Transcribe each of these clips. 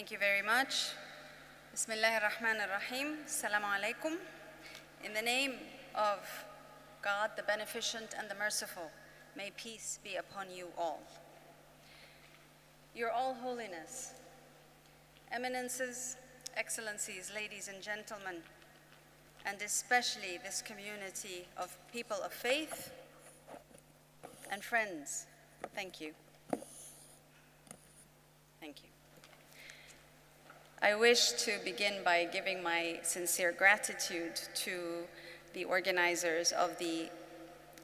Thank you very much. Bismillah ar-Rahman ar-Rahim. Assalamu alaikum. In the name of God, the Beneficent and the Merciful, may peace be upon you all. Your All Holiness, Eminences, Excellencies, ladies and gentlemen, and especially this community of people of faith and friends, thank you. Thank you. I wish to begin by giving my sincere gratitude to the organizers of the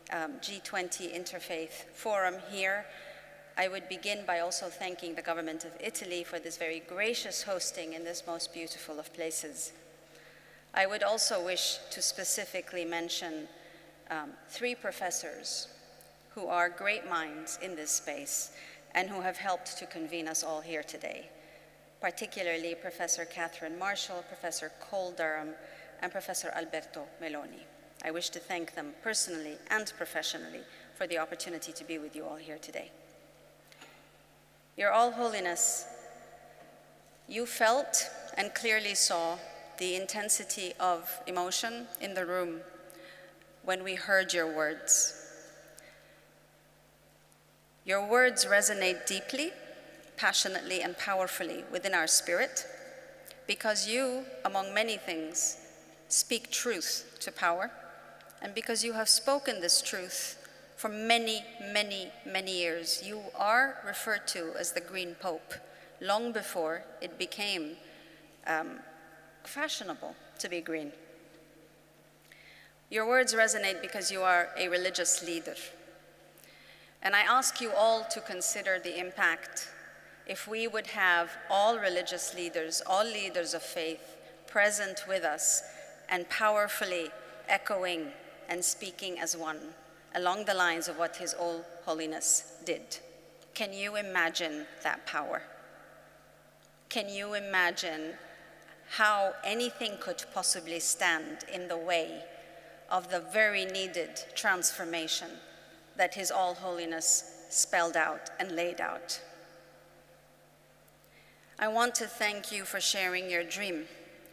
G20 Interfaith Forum here. I would begin by also thanking the government of Italy for this very gracious hosting in this most beautiful of places. I would also wish to specifically mention three professors who are great minds in this space and who have helped to convene us all here today, particularly Professor Catherine Marshall, Professor Cole Durham, and Professor Alberto Meloni. I wish to thank them personally and professionally for the opportunity to be with you all here today. Your All Holiness, you felt and clearly saw the intensity of emotion in the room when we heard your words. Your words resonate deeply, passionately, and powerfully within our spirit because you, among many things, speak truth to power, and because you have spoken this truth for many, many, many years. You are referred to as the Green Pope long before it became fashionable to be green. Your words resonate because you are a religious leader. And I ask you all to consider the impact if we would have all religious leaders, all leaders of faith present with us and powerfully echoing and speaking as one along the lines of what His All Holiness did. Can you imagine that power? Can you imagine how anything could possibly stand in the way of the very needed transformation that His All Holiness spelled out and laid out? I want to thank you for sharing your dream.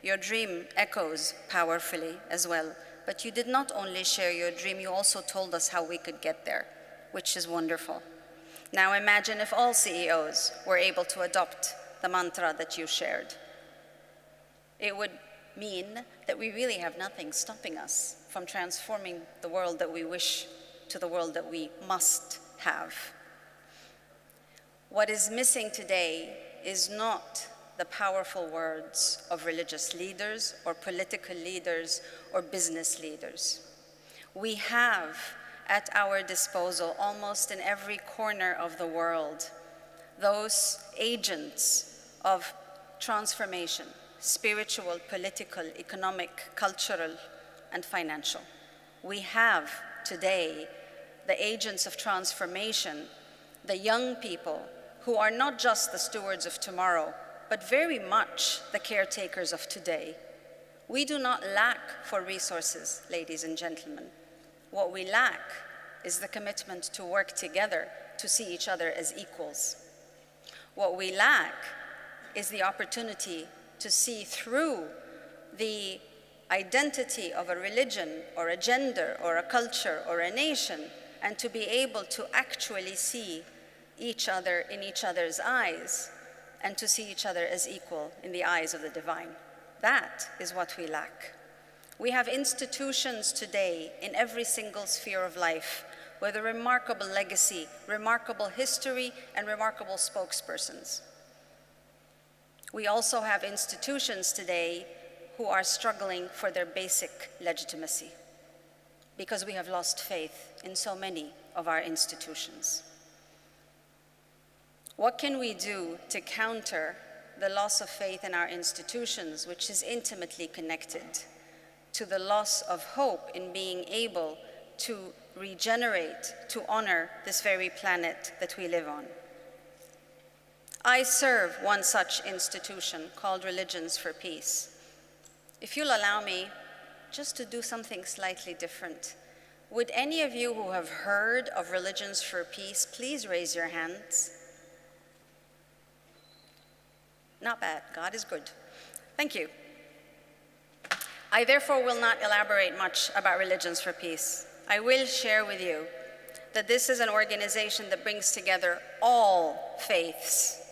Your dream echoes powerfully as well, but you did not only share your dream, you also told us how we could get there, which is wonderful. Now imagine if all CEOs were able to adopt the mantra that you shared. It would mean that we really have nothing stopping us from transforming the world that we wish to the world that we must have. What is missing today is not the powerful words of religious leaders or political leaders or business leaders. We have at our disposal, almost in every corner of the world, those agents of transformation, spiritual, political, economic, cultural, and financial. We have today the agents of transformation, the young people who are not just the stewards of tomorrow, but very much the caretakers of today. We do not lack for resources, ladies and gentlemen. What we lack is the commitment to work together to see each other as equals. What we lack is the opportunity to see through the identity of a religion or a gender or a culture or a nation and to be able to actually see each other in each other's eyes and to see each other as equal in the eyes of the divine. That is what we lack. We have institutions today in every single sphere of life with a remarkable legacy, remarkable history, and remarkable spokespersons. We also have institutions today who are struggling for their basic legitimacy because we have lost faith in so many of our institutions. What can we do to counter the loss of faith in our institutions, which is intimately connected to the loss of hope in being able to regenerate, to honor this very planet that we live on? I serve one such institution called Religions for Peace. If you'll allow me just to do something slightly different, would any of you who have heard of Religions for Peace please raise your hands? Not bad. God is good. Thank you. I therefore will not elaborate much about Religions for Peace. I will share with you that this is an organization that brings together all faiths,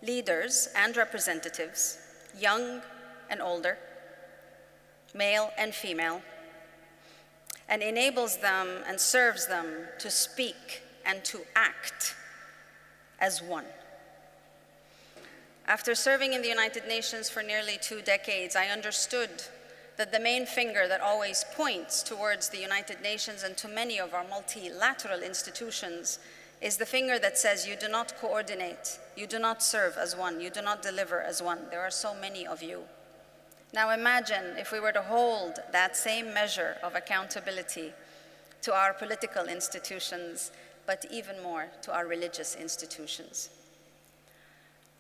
leaders and representatives, young and older, male and female, and enables them and serves them to speak and to act as one. After serving in the United Nations for nearly 2 decades, I understood that the main finger that always points towards the United Nations and to many of our multilateral institutions is the finger that says you do not coordinate, you do not serve as one, you do not deliver as one. There are so many of you. Now imagine if we were to hold that same measure of accountability to our political institutions, but even more to our religious institutions.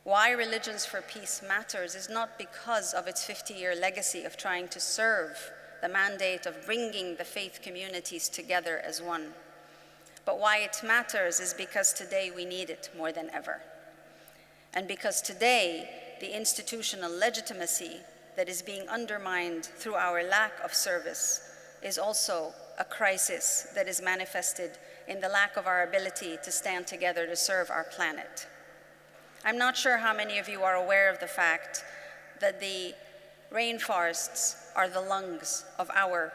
Why Religions for Peace matters is not because of its 50-year legacy of trying to serve the mandate of bringing the faith communities together as one. But why it matters is because today we need it more than ever. And because today the institutional legitimacy that is being undermined through our lack of service is also a crisis that is manifested in the lack of our ability to stand together to serve our planet. I'm not sure how many of you are aware of the fact that the rainforests are the lungs of our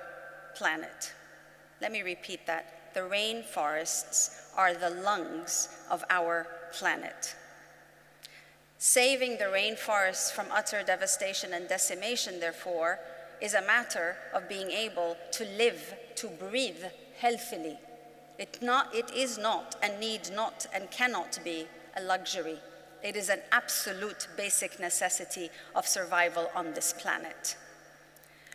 planet. Let me repeat that. The rainforests are the lungs of our planet. Saving the rainforests from utter devastation and decimation, therefore, is a matter of being able to live, to breathe healthily. It is not and need not and cannot be a luxury. It is an absolute basic necessity of survival on this planet.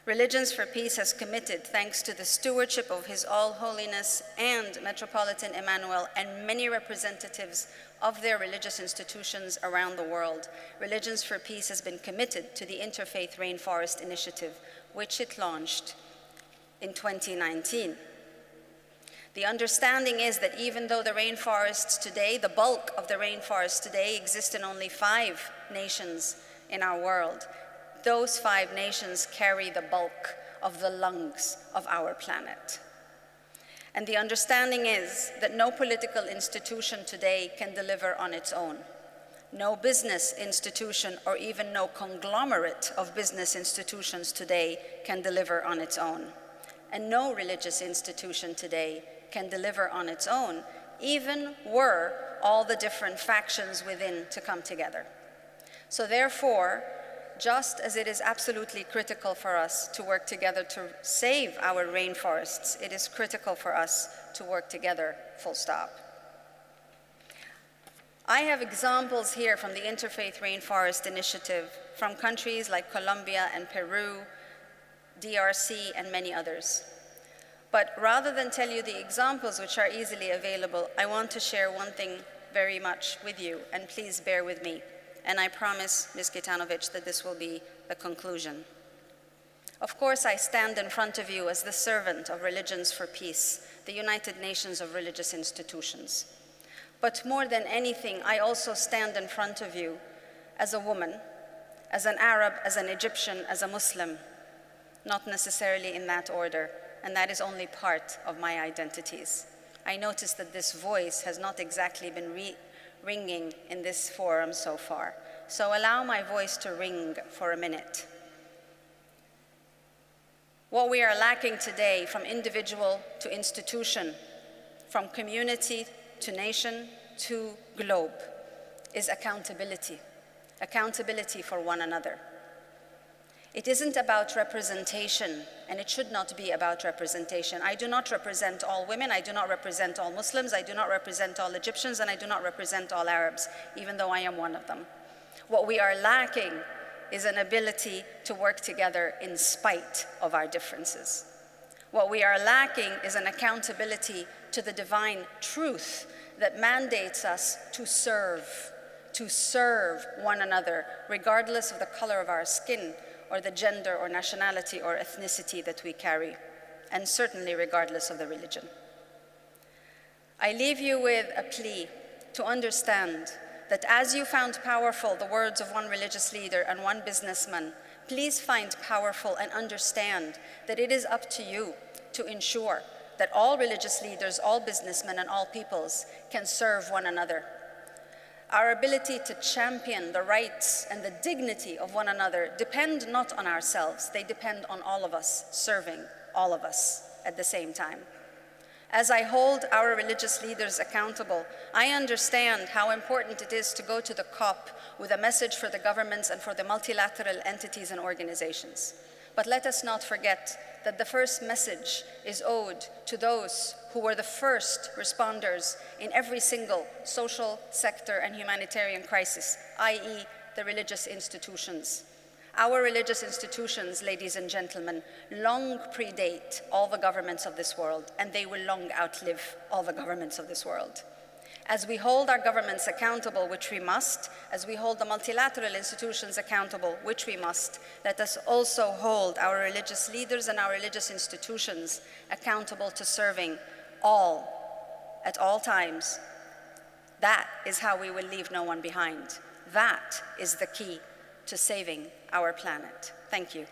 Religions for Peace has committed, thanks to the stewardship of His All-Holiness and Metropolitan Emmanuel and many representatives of their religious institutions around the world, Religions for Peace has been committed to the Interfaith Rainforest Initiative, which it launched in 2019. The understanding is that even though the rainforests today, the bulk of the rainforests today exist in only 5 nations in our world, those 5 nations carry the bulk of the lungs of our planet. And the understanding is that no political institution today can deliver on its own. No business institution or even no conglomerate of business institutions today can deliver on its own. And no religious institution today can deliver on its own, even were all the different factions within to come together. So therefore, just as it is absolutely critical for us to work together to save our rainforests, it is critical for us to work together, full stop. I have examples here from the Interfaith Rainforest Initiative from countries like Colombia and Peru, DRC, and many others. But rather than tell you the examples which are easily available, I want to share one thing very much with you, and please bear with me. And I promise, Ms. Kitanovic, that this will be the conclusion. Of course, I stand in front of you as the servant of Religions for Peace, the United Nations of Religious Institutions. But more than anything, I also stand in front of you as a woman, as an Arab, as an Egyptian, as a Muslim, not necessarily in that order. And that is only part of my identities. I notice that this voice has not exactly been ringing in this forum so far. So allow my voice to ring for a minute. What we are lacking today, from individual to institution, from community to nation to globe, is accountability. Accountability for one another. It isn't about representation, and it should not be about representation. I do not represent all women, I do not represent all Muslims, I do not represent all Egyptians, and I do not represent all Arabs, even though I am one of them. What we are lacking is an ability to work together in spite of our differences. What we are lacking is an accountability to the divine truth that mandates us to serve one another, regardless of the color of our skin, or the gender or nationality or ethnicity that we carry, and certainly regardless of the religion. I leave you with a plea to understand that as you found powerful the words of one religious leader and one businessman, please find powerful and understand that it is up to you to ensure that all religious leaders, all businessmen, and all peoples can serve one another. Our ability to champion the rights and the dignity of one another depend not on ourselves, they depend on all of us serving all of us at the same time. As I hold our religious leaders accountable, I understand how important it is to go to the COP with a message for the governments and for the multilateral entities and organizations. But let us not forget that the first message is owed to those who were the first responders in every single social sector and humanitarian crisis, i.e., the religious institutions. Our religious institutions, ladies and gentlemen, long predate all the governments of this world, and they will long outlive all the governments of this world. As we hold our governments accountable, which we must, as we hold the multilateral institutions accountable, which we must, let us also hold our religious leaders and our religious institutions accountable to serving all, at all times. That is how we will leave no one behind. That is the key to saving our planet. Thank you.